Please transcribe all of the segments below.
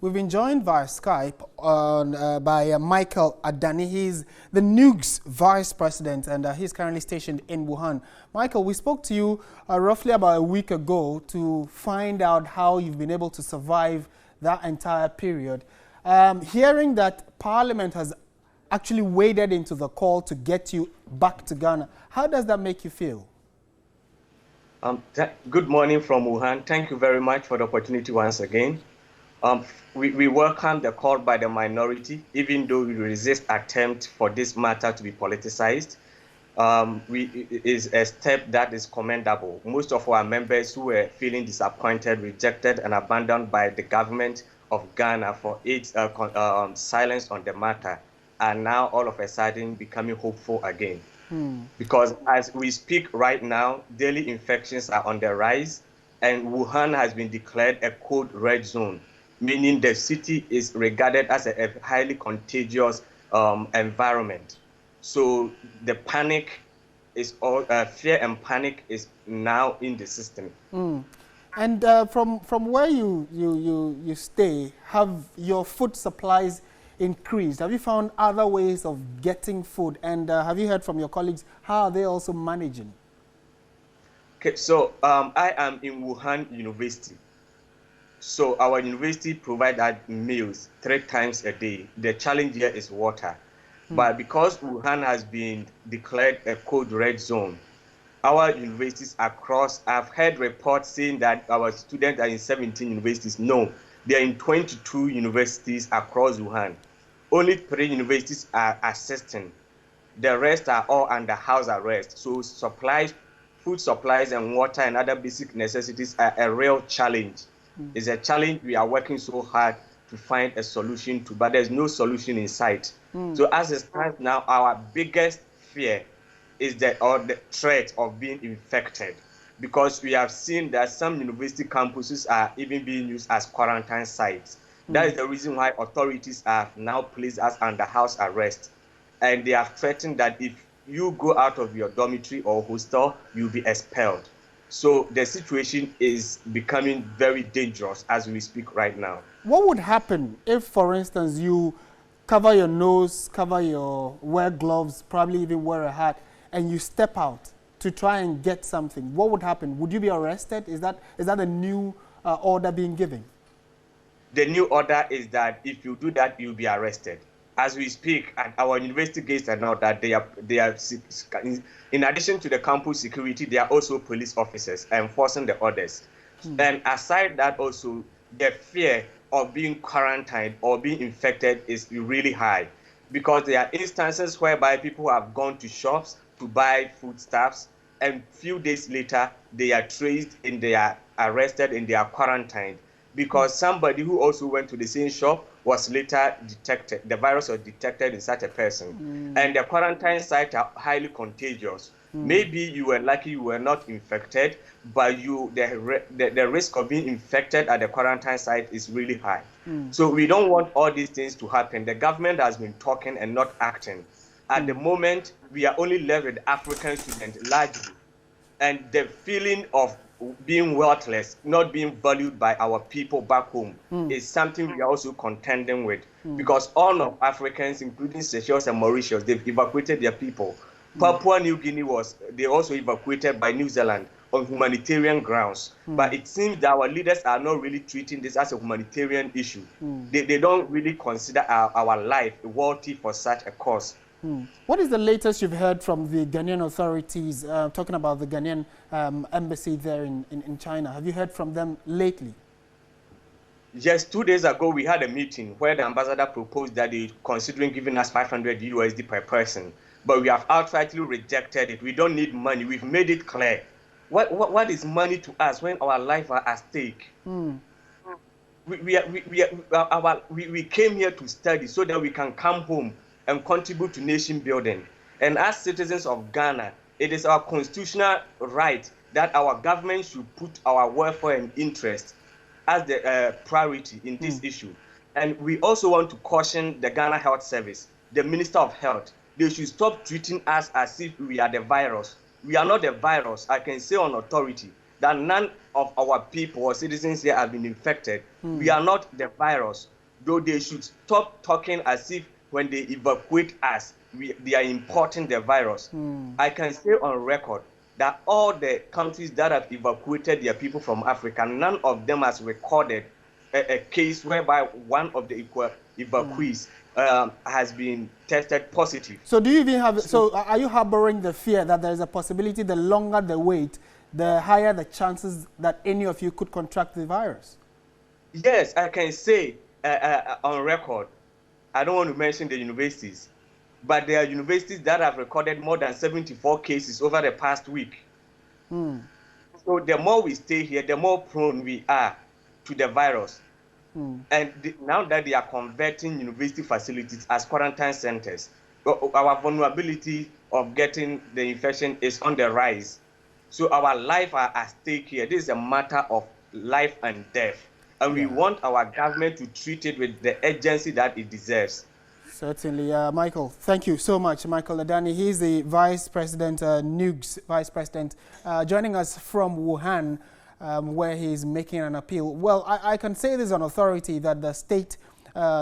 We've been joined via Skype by Michael Adani. He's the NUG's vice president, and he's currently stationed in Wuhan. Michael, we spoke to you roughly about a week ago to find out how you've been able to survive that entire period. Hearing that Parliament has actually waded into the call to get you back to Ghana, how does that make you feel? Good morning from Wuhan. Thank you very much for the opportunity once again. We welcome the call by the minority, even though we resist attempt for this matter to be politicized. It is a step that is commendable. Most of our members who were feeling disappointed, rejected, and abandoned by the government of Ghana for its silence on the matter are now all of a sudden becoming hopeful again. Because as we speak right now, daily infections are on the rise, and Wuhan has been declared a code red zone, meaning the city is regarded as a highly contagious environment. So the panic is fear and panic is now in the system. And from where you stay, have your food supplies increased? Have you found other ways of getting food? And have you heard from your colleagues, how are they also managing? Okay, so I am in Wuhan University. So our university provides meals 3 times a day. The challenge here is water. But because Wuhan has been declared a code red zone, our universities across, I've heard reports saying that our students are in 17 universities. No, they are in 22 universities across Wuhan. Only 3 universities are assisting. The rest are all under house arrest. So supplies, food supplies and water and other basic necessities are a real challenge. It's a challenge we are working so hard to find a solution to, but there's no solution in sight. So as it stands now, our biggest fear is the threat of being infected, because we have seen that some university campuses are even being used as quarantine sites. That is the reason why authorities have now placed us under house arrest. And they have threatened that if you go out of your dormitory or hostel, you'll be expelled. So the situation is becoming very dangerous as we speak right now. What would happen if, for instance, you cover your nose, wear gloves, probably even wear a hat, and you step out to try and get something? What would happen? Would you be arrested? Is that a new order being given? The new order is that if you do that, you'll be arrested. As we speak, at our university gates and all that, they are in addition to the campus security, they are also police officers enforcing the orders. And aside that, also the fear of being quarantined or being infected is really high, because there are instances whereby people have gone to shops to buy foodstuffs, and few days later they are traced and they are arrested and they are quarantined, because somebody who also went to the same shop was later detected. The virus was detected in such a person. And the quarantine sites are highly contagious. Maybe you were lucky you were not infected, but the risk of being infected at the quarantine site is really high. So we don't want all these things to happen. The government has been talking and not acting. At the moment, we are only left with African students largely. And the feeling of being worthless, not being valued by our people back home, is something we are also contending with, because all of Africans, including Seychelles and Mauritius, they've evacuated their people. Papua New Guinea they also evacuated by New Zealand on humanitarian grounds. But it seems that our leaders are not really treating this as a humanitarian issue. They don't really consider our life worthy for such a cause. What is the latest you've heard from the Ghanaian authorities, talking about the Ghanaian embassy there in China? Have you heard from them lately? Yes, 2 days ago we had a meeting where the ambassador proposed that they're considering giving us 500 USD per person, but we have outrightly rejected it. We don't need money. We've made it clear. What is money to us when our lives are at stake? We came here to study so that we can come home and contribute to nation building. And as citizens of Ghana, it is our constitutional right that our government should put our welfare and interest as the priority in this issue. And we also want to caution the Ghana Health Service, the Minister of Health. They should stop treating us as if we are the virus. We are not the virus. I can say on authority that none of our people or citizens here have been infected. We are not the virus. though they should stop talking as if when they evacuate us, they are importing the virus. I can say on record that all the countries that have evacuated their people from Africa, none of them has recorded a case whereby one of the evacuees has been tested positive. So do you even have, so are you harboring the fear that there is a possibility the longer the wait, the higher the chances that any of you could contract the virus? Yes, I can say on record, I don't want to mention the universities, but there are universities that have recorded more than 74 cases over the past week. So the more we stay here, the more prone we are to the virus. And now that they are converting university facilities as quarantine centers, our vulnerability of getting the infection is on the rise. So our life are at stake here. This is a matter of life and death. And we want our government to treat it with the urgency that it deserves. Certainly. Michael, thank you so much. Michael Adani, he's the Vice President, NUG's Vice President, joining us from Wuhan, where he's making an appeal. Well, I can say this on authority that the state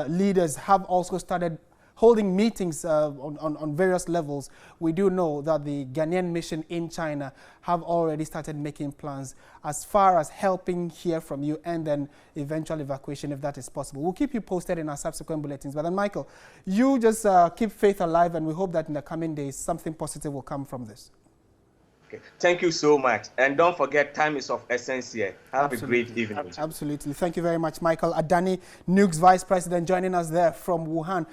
leaders have also started holding meetings on various levels. We do know that the Ghanaian mission in China have already started making plans as far as helping hear from you and then eventual evacuation if that is possible. We'll keep you posted in our subsequent bulletins. But then, Michael, you just keep faith alive, and we hope that in the coming days something positive will come from this. Thank you so much. And don't forget, time is of essence here. Have a great evening. Absolutely. Thank you very much, Michael Adani, NUG's Vice President, joining us there from Wuhan.